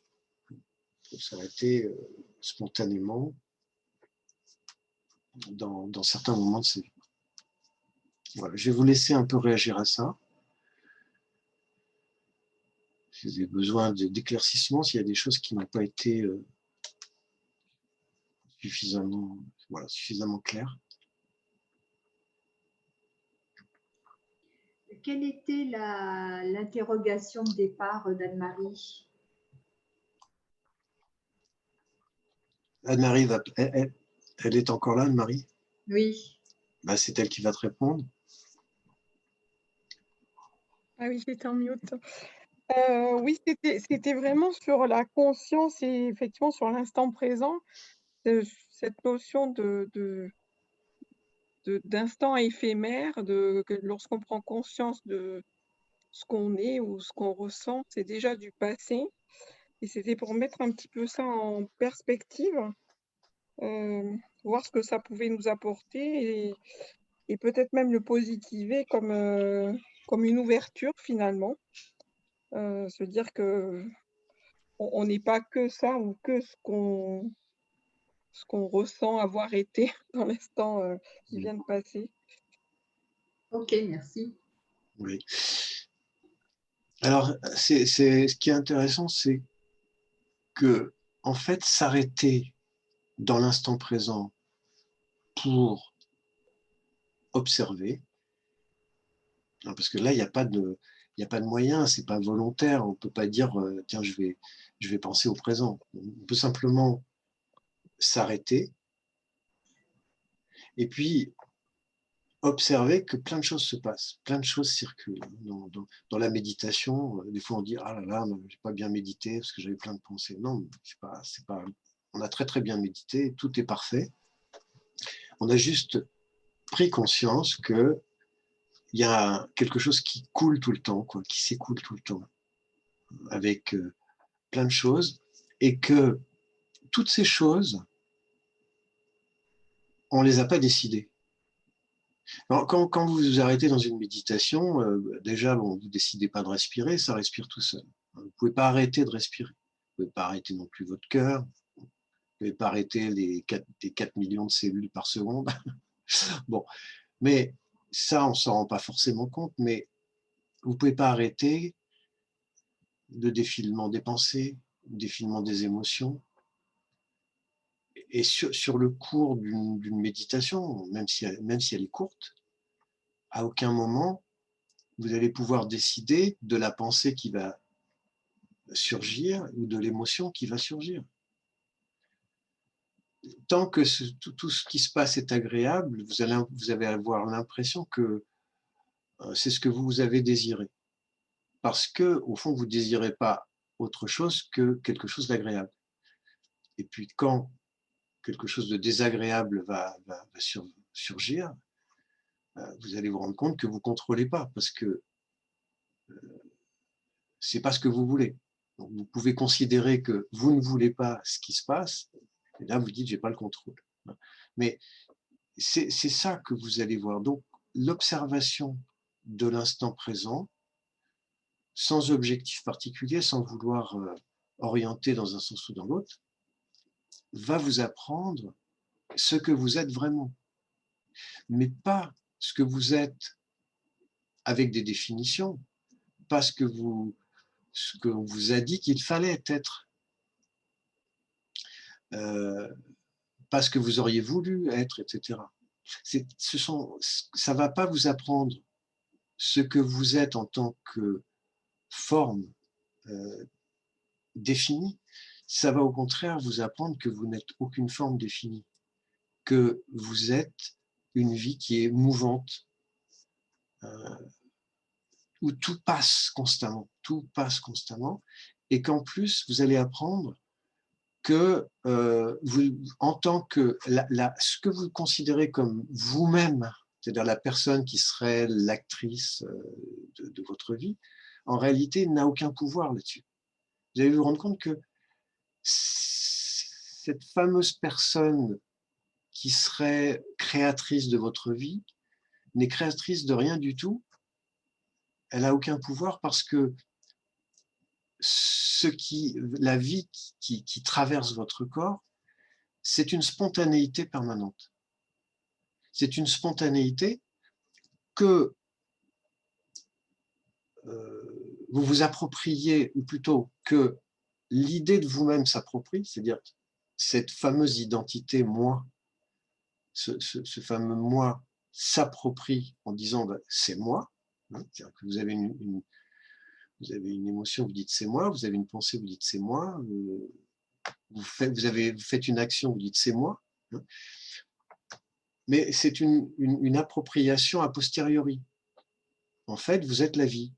Speaker 1: pour s'arrêter spontanément dans certains moments de sa vie. Voilà, je vais vous laisser un peu réagir à ça. Si vous avez besoin d'éclaircissement, s'il y a des choses qui n'ont pas été suffisamment claires.
Speaker 2: Quelle était l'interrogation de départ d'Anne-Marie?
Speaker 1: Anne-Marie, elle est encore là, Anne-Marie?
Speaker 2: Oui.
Speaker 1: Ben, c'est elle qui va te répondre.
Speaker 3: Ah oui, j'étais en mute. Oui, c'était vraiment sur la conscience et effectivement sur l'instant présent, cette notion d'instant éphémère, que lorsqu'on prend conscience de ce qu'on est ou ce qu'on ressent, c'est déjà du passé. Et c'était pour mettre un petit peu ça en perspective, voir ce que ça pouvait nous apporter et peut-être même le positiver comme une ouverture finalement. Se dire que on n'est pas que ça ou que ce qu'on ressent avoir été dans l'instant qui vient de passer.
Speaker 2: Ok, merci.
Speaker 1: Oui. Alors, ce qui est intéressant, c'est que, en fait, s'arrêter dans l'instant présent pour observer, parce que là, il n'y a pas de moyen, c'est pas volontaire, on peut pas dire tiens, je vais penser au présent. On peut simplement s'arrêter et puis observer que plein de choses se passent, plein de choses circulent. Dans la méditation, des fois on dit ah là là, j'ai pas bien médité parce que j'avais plein de pensées. Non, c'est pas. On a très très bien médité, tout est parfait. On a juste pris conscience que il y a quelque chose qui coule tout le temps, quoi, qui s'écoule tout le temps, avec plein de choses, et que toutes ces choses, on ne les a pas décidées. Alors, quand vous vous arrêtez dans une méditation, déjà, bon, vous ne décidez pas de respirer, ça respire tout seul. Vous ne pouvez pas arrêter de respirer. Vous ne pouvez pas arrêter non plus votre cœur. Vous ne pouvez pas arrêter les 4 millions de cellules par seconde. Bon, mais ça, on ne s'en rend pas forcément compte, mais vous ne pouvez pas arrêter le défilement des pensées, le défilement des émotions. Et sur le cours d'une méditation, même si elle est courte, à aucun moment, vous allez pouvoir décider de la pensée qui va surgir ou de l'émotion qui va surgir. Tant que tout ce qui se passe est agréable, vous allez avoir l'impression que c'est ce que vous avez désiré. Parce que, au fond, vous ne désirez pas autre chose que quelque chose d'agréable. Et puis, quand quelque chose de désagréable va surgir, vous allez vous rendre compte que vous ne contrôlez pas, parce que ce n'est pas ce que vous voulez. Donc, vous pouvez considérer que vous ne voulez pas ce qui se passe, et là, vous dites, je n'ai pas le contrôle. Mais c'est ça que vous allez voir. Donc, l'observation de l'instant présent, sans objectif particulier, sans vouloir orienter dans un sens ou dans l'autre, va vous apprendre ce que vous êtes vraiment, mais pas ce que vous êtes avec des définitions, pas ce qu'on vous a dit qu'il fallait être, pas ce que vous auriez voulu être, etc. Ça ne va pas vous apprendre ce que vous êtes en tant que forme définie, ça va au contraire vous apprendre que vous n'êtes aucune forme définie, que vous êtes une vie qui est mouvante, où tout passe constamment, et qu'en plus, vous allez apprendre que en tant que ce que vous considérez comme vous-même c'est-à-dire la personne qui serait l'actrice de votre vie, en réalité n'a aucun pouvoir là-dessus. Vous allez vous rendre compte que cette fameuse personne qui serait créatrice de votre vie n'est créatrice de rien du tout. Elle n'a aucun pouvoir parce que la vie qui traverse votre corps, c'est une spontanéité permanente. C'est une spontanéité que vous vous appropriez, ou plutôt que l'idée de vous-même s'approprie, c'est-à-dire cette fameuse identité moi, ce fameux moi s'approprie en disant ben, c'est moi, hein, c'est-à-dire que vous avez vous avez une émotion, vous dites c'est moi, vous avez une pensée, vous dites c'est moi, vous faites une action, vous dites c'est moi, hein, mais c'est une appropriation a posteriori. En fait, vous êtes la vie.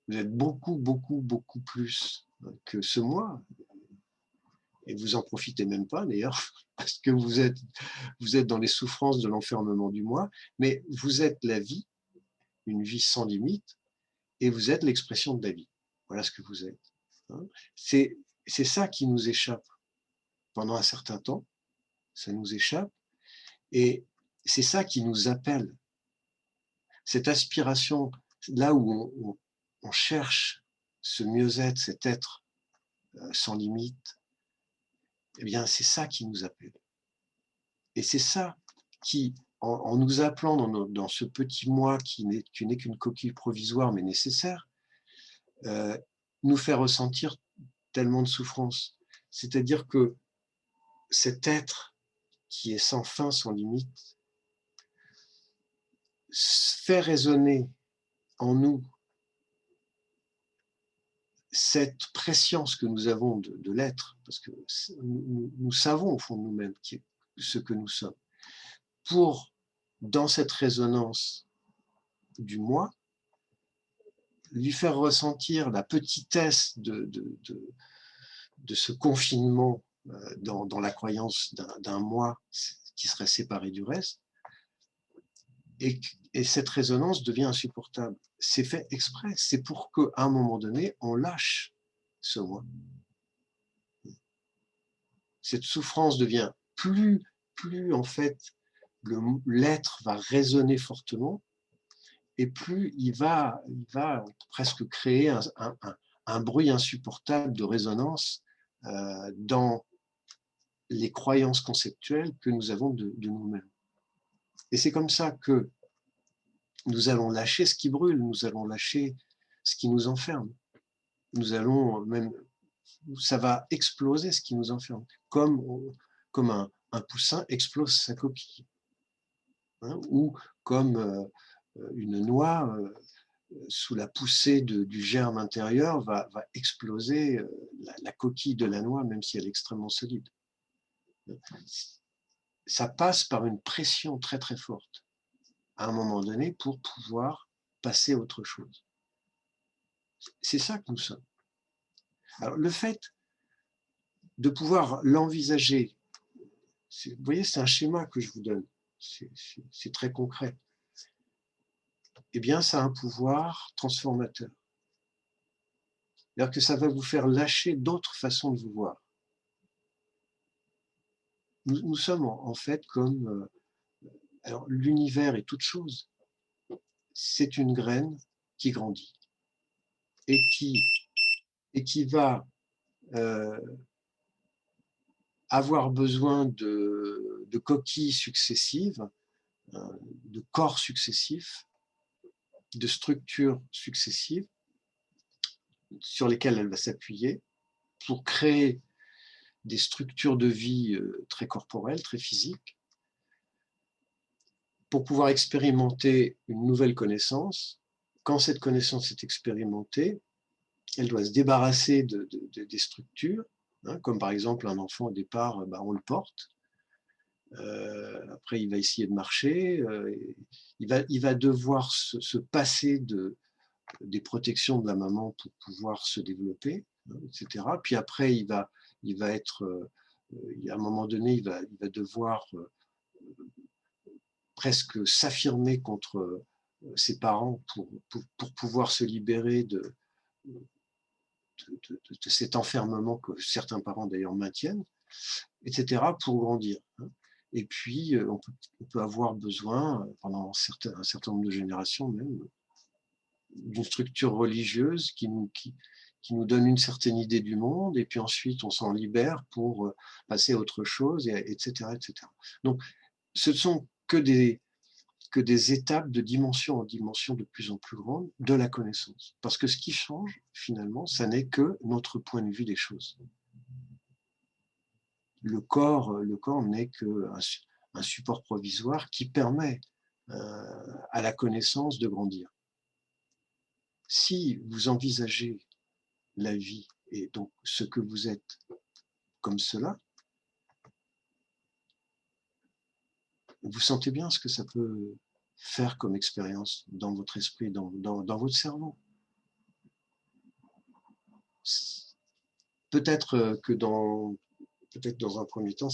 Speaker 1: Vous êtes beaucoup, beaucoup, beaucoup plus que ce moi. Et vous en profitez même pas d'ailleurs, parce que vous êtes dans les souffrances de l'enfermement du moi, mais vous êtes la vie, une vie sans limite, et vous êtes l'expression de la vie. Voilà ce que vous êtes. C'est ça qui nous échappe pendant un certain temps, ça nous échappe, et c'est ça qui nous appelle. Cette aspiration, là où on cherche ce mieux-être, cet être sans limite, eh bien c'est ça qui nous appelle. Et c'est ça qui, en nous appelant dans ce petit moi qui n'est qu'une coquille provisoire mais nécessaire, nous fait ressentir tellement de souffrance. C'est-à-dire que cet être qui est sans fin, sans limite, fait résonner en nous cette préscience que nous avons de l'être, parce que nous savons au fond de nous-mêmes ce que nous sommes, pour, dans cette résonance du moi, lui faire ressentir la petitesse de ce confinement dans la croyance d'un moi qui serait séparé du reste, et cette résonance devient insupportable. C'est fait exprès, c'est pour qu'à un moment donné, on lâche ce moi. Cette souffrance devient plus en fait, l'être va résonner fortement, et plus il va presque créer un bruit insupportable de résonance dans les croyances conceptuelles que nous avons de nous-mêmes. Et c'est comme ça que nous allons lâcher ce qui brûle, nous allons lâcher ce qui nous enferme. Nous allons même, ça va exploser ce qui nous enferme, comme un poussin explose sa coquille, hein, ou comme une noix sous la poussée du germe intérieur va exploser la coquille de la noix, même si elle est extrêmement solide. Ça passe par une pression très très forte à un moment donné pour pouvoir passer à autre chose. C'est ça que nous sommes. Alors le fait de pouvoir l'envisager, vous voyez, c'est un schéma que je vous donne, c'est très concret. Eh bien, ça a un pouvoir transformateur. C'est-à-dire que ça va vous faire lâcher d'autres façons de vous voir. Nous sommes en fait comme... alors, l'univers est toute chose. C'est une graine qui grandit et qui va avoir besoin de coquilles successives, de corps successifs, de structures successives sur lesquelles elle va s'appuyer pour créer des structures de vie très corporelles, très physiques, pour pouvoir expérimenter une nouvelle connaissance. Quand cette connaissance est expérimentée, elle doit se débarrasser des structures, hein, comme par exemple un enfant au départ, on le porte, après il va essayer de marcher, il va devoir se passer des protections de la maman pour pouvoir se développer, hein, etc. Puis après il va être, à un moment donné, il va devoir presque s'affirmer contre ses parents pour pouvoir se libérer de cet enfermement que certains parents d'ailleurs maintiennent, etc., pour grandir. Et puis, on peut avoir besoin, pendant un certain nombre de générations même, d'une structure religieuse qui nous donne une certaine idée du monde, et puis ensuite on s'en libère pour passer à autre chose, etc., etc. Donc, ce ne sont que des étapes de dimension en dimension de plus en plus grande de la connaissance. Parce que ce qui change, finalement, ça n'est que notre point de vue des choses. Le corps n'est qu'un support provisoire qui permet à la connaissance de grandir. Si vous envisagez la vie et donc ce que vous êtes comme cela, vous sentez bien ce que ça peut faire comme expérience dans votre esprit, dans votre cerveau. Peut-être que dans un premier temps,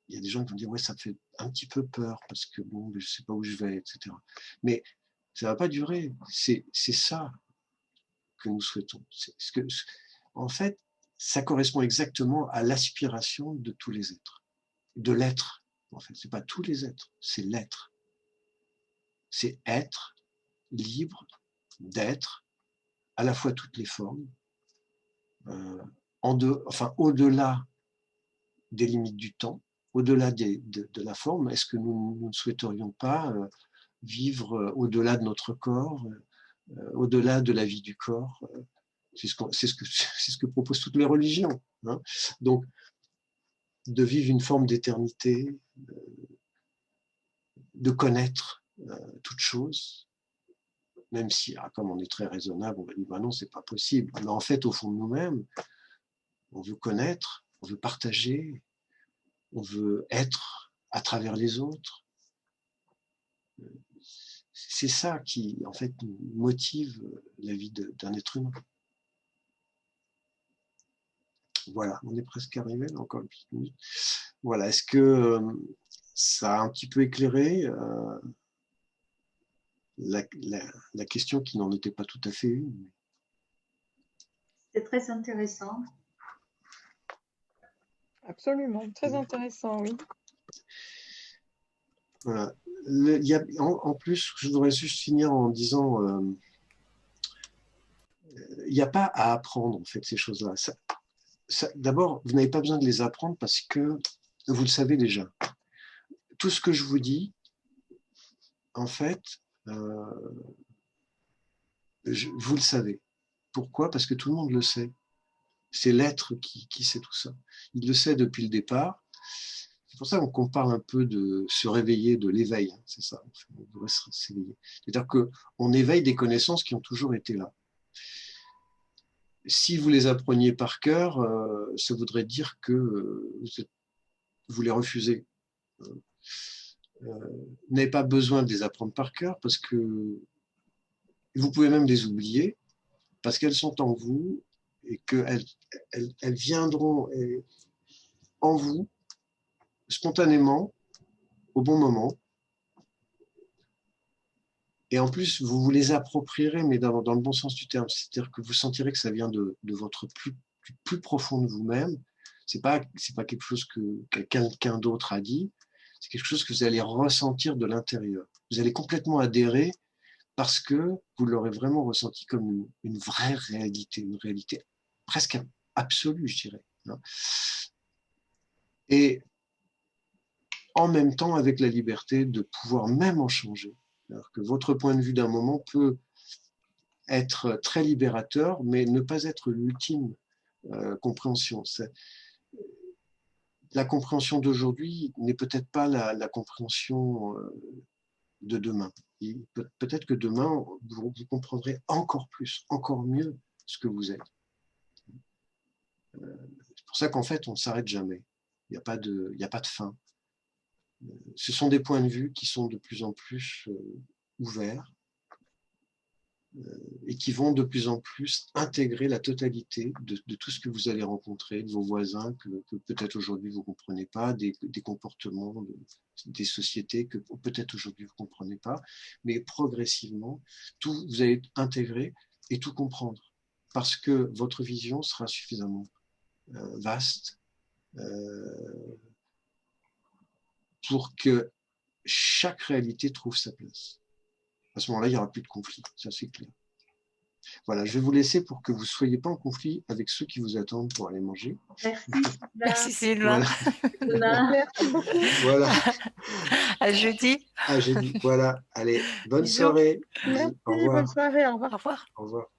Speaker 1: il y a des gens qui vont dire ouais, ça me fait un petit peu peur parce que bon, je ne sais pas où je vais, etc. Mais ça ne va pas durer. C'est ça que nous souhaitons. En fait, ça correspond exactement à l'aspiration de tous les êtres, de l'être. En fait, c'est pas tous les êtres, c'est l'être. C'est être libre d'être à la fois toutes les formes, au-delà des limites du temps, au-delà de la forme. Est-ce que nous ne souhaiterions pas vivre au-delà de notre corps, au-delà de la vie du corps? C'est ce que proposent toutes les religions. Hein. Donc, de vivre une forme d'éternité, de connaître toute chose, même si, comme on est très raisonnable, on va dire, bah non, c'est pas possible. Mais en fait, au fond de nous-mêmes, on veut connaître, on veut partager, on veut être à travers les autres. C'est ça qui, en fait, motive la vie d'un être humain. Voilà, on est presque arrivé, encore une petite minute. Voilà, est-ce que ça a un petit peu éclairé la question qui n'en était pas tout à fait une?
Speaker 2: C'est très intéressant.
Speaker 3: Absolument, très intéressant, oui.
Speaker 1: Voilà. En plus, je voudrais juste finir en disant, il n'y a pas à apprendre en fait ces choses-là. D'abord, vous n'avez pas besoin de les apprendre parce que vous le savez déjà. Tout ce que je vous dis, en fait, vous le savez. Pourquoi? Parce que tout le monde le sait. C'est l'être qui sait tout ça. Il le sait depuis le départ. C'est pour ça qu'on parle un peu de se réveiller, de l'éveil. Hein, c'est ça. On devrait s'éveiller. C'est-à-dire qu'on éveille des connaissances qui ont toujours été là. Si vous les appreniez par cœur, ça voudrait dire que vous les refusez. Vous n'avez pas besoin de les apprendre par cœur parce que vous pouvez même les oublier parce qu'elles sont en vous et qu'elles viendront en vous spontanément au bon moment. Et en plus, vous vous les approprierez, mais dans le bon sens du terme. C'est-à-dire que vous sentirez que ça vient de votre plus profond de vous-même. C'est pas quelque chose que quelqu'un d'autre a dit. C'est quelque chose que vous allez ressentir de l'intérieur. Vous allez complètement adhérer parce que vous l'aurez vraiment ressenti comme une vraie réalité, une réalité presque absolue, je dirais. Et en même temps, avec la liberté de pouvoir même en changer. Alors que votre point de vue d'un moment peut être très libérateur, mais ne pas être l'ultime compréhension. La compréhension d'aujourd'hui n'est peut-être pas la compréhension de demain. Peut-être que demain, vous comprendrez encore plus, encore mieux ce que vous êtes. C'est pour ça qu'en fait, on ne s'arrête jamais. Il n'y a pas de fin. Ce sont des points de vue qui sont de plus en plus ouverts. et qui vont de plus en plus intégrer la totalité de tout ce que vous allez rencontrer, de vos voisins que peut-être aujourd'hui vous ne comprenez pas, des comportements, des sociétés que peut-être aujourd'hui vous ne comprenez pas, mais progressivement, tout vous allez intégrer et tout comprendre, parce que votre vision sera suffisamment vaste pour que chaque réalité trouve sa place. À ce moment-là, il n'y aura plus de conflit, ça c'est clair. Voilà, je vais vous laisser pour que vous ne soyez pas en conflit avec ceux qui vous attendent pour aller manger.
Speaker 2: Merci.
Speaker 4: Merci Sylvain.
Speaker 1: Voilà.
Speaker 3: Merci beaucoup.
Speaker 1: Voilà.
Speaker 4: À jeudi.
Speaker 1: À jeudi. Voilà. Allez, bonne
Speaker 4: Bisous.
Speaker 1: soirée.
Speaker 3: Merci,
Speaker 1: Au revoir.
Speaker 3: bonne soirée, au revoir.
Speaker 4: Au revoir.
Speaker 1: Au revoir.